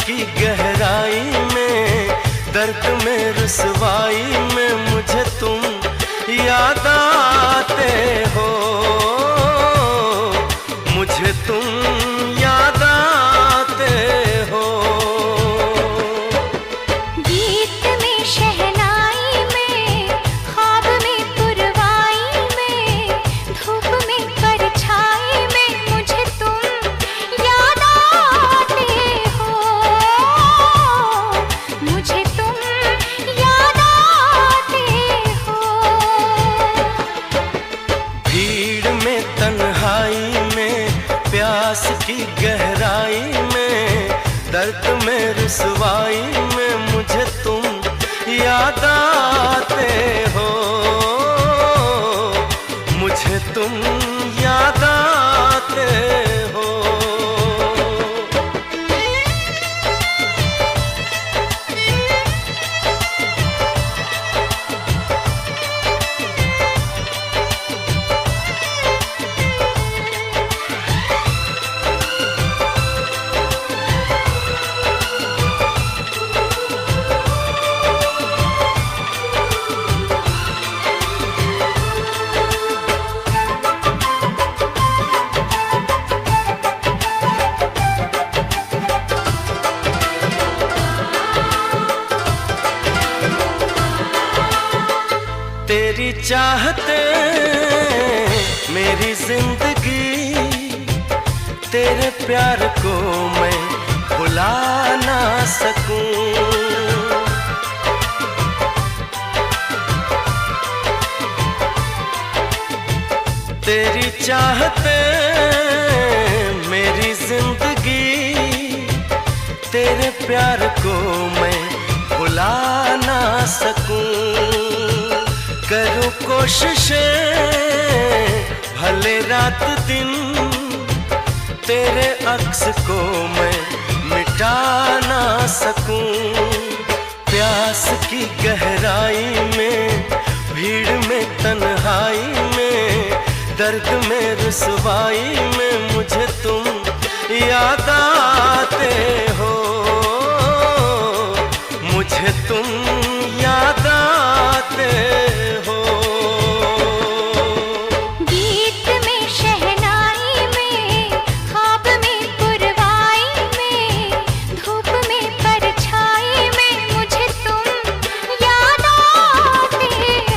की गहराई में, दर्द में रुसवाई में मुझे तुम याद आते हो, मुझे तुम याद आते हो। गीत में शहनाई में, ख्वाब में पुरवाई में, धूप में परछाई में मुझे तुम याद आते हो, मुझे तुम याद आते हो। भीड़ में तन्हाई में, प्यास की गहराई में, दर्द में रुसवाई में मुझे तुम याद आते हो, मुझे तुम याद आते हो। तेरी चाहते मेरी जिंदगी, तेरे प्यार को मैं भुला ना सकूं। तेरी चाहते मेरी जिंदगी, तेरे प्यार को मैं भुला ना सकूं। करूं कोशिशें भले रात दिन, तेरे अक्स को मैं मिटा ना सकूं। प्यास की गहराई में, भीड़ में तन्हाई में, दर्द में रुसवाई में मुझे तुम याद आते हो, मुझे तुम याद आते हो। गीत में शहनाई में, ख्वाब में पुरवाई में, धूप में परछाई में मुझे तुम याद आते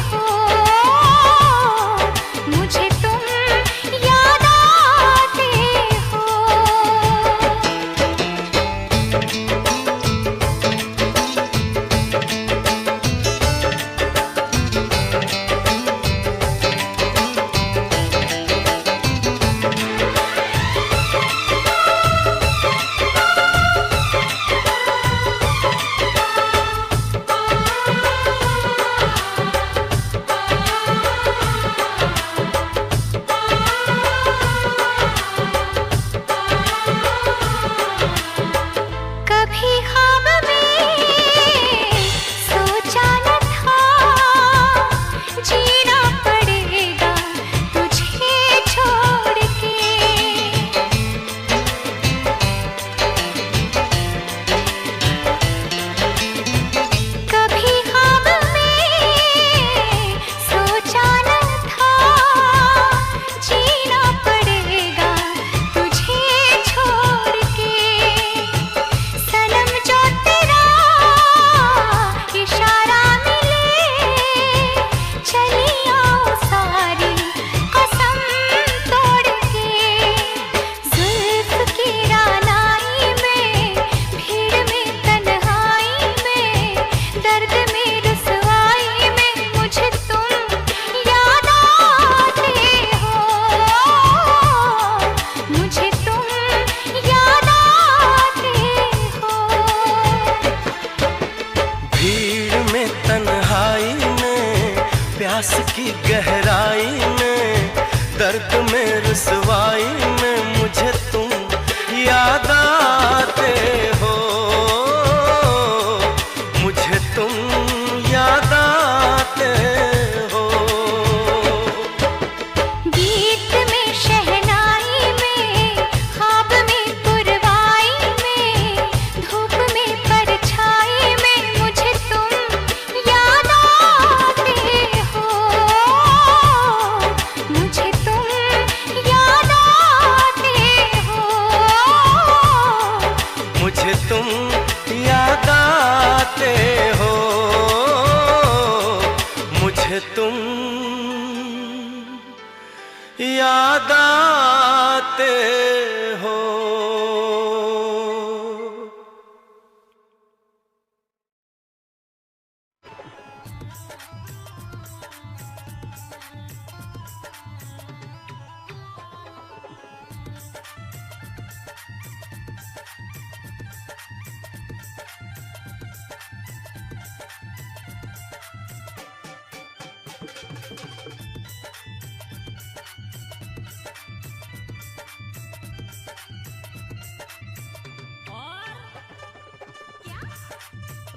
हो, मुझे तुम याद आते हो। कभी ख्वाब में सोचा न था, जीना पड़ेगा तुझे छोड़ के। कभी ख्वाब में सोचा न था, जीना पड़ेगा तुझे छोड़ के। सनम जो तेरा इशारा मिले, चली आओ सारी कसम तोड़ के। जुल्फ की रानाई में, भीड़ में तन्हाई में, दर्द में रुसवाई में मुझे तुम याद आते हो, मुझे तुम याद आते हो। भीड़ में तन्हाई में, प्यास की गहराई में, दर्द में रुसवाई में मुझे तुम याद आते हो, मुझे तुम याद आते हो। गीत में शहनाई में, ख्वाब में पुरवाई में, धूप आते हो, मुझे तुम याद आते हो।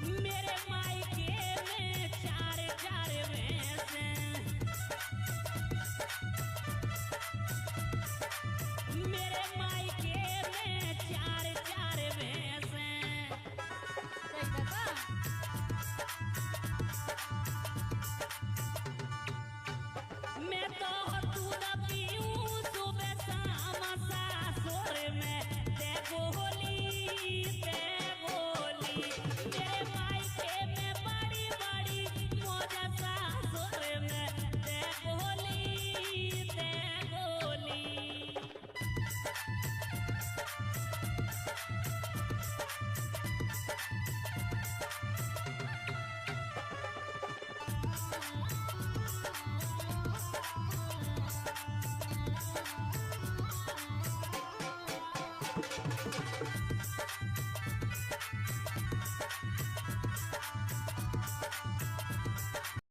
मेरे मायके में चार चार भैंस हैं। मेरे मायके में चार चार भैंस हैं। मैं तो दूध पीऊं सुबह शाम सासुर में ते गोली ते गोली। मेरे मायके में बड़ी बड़ी मौज सासुर में ते गोली ते गोली।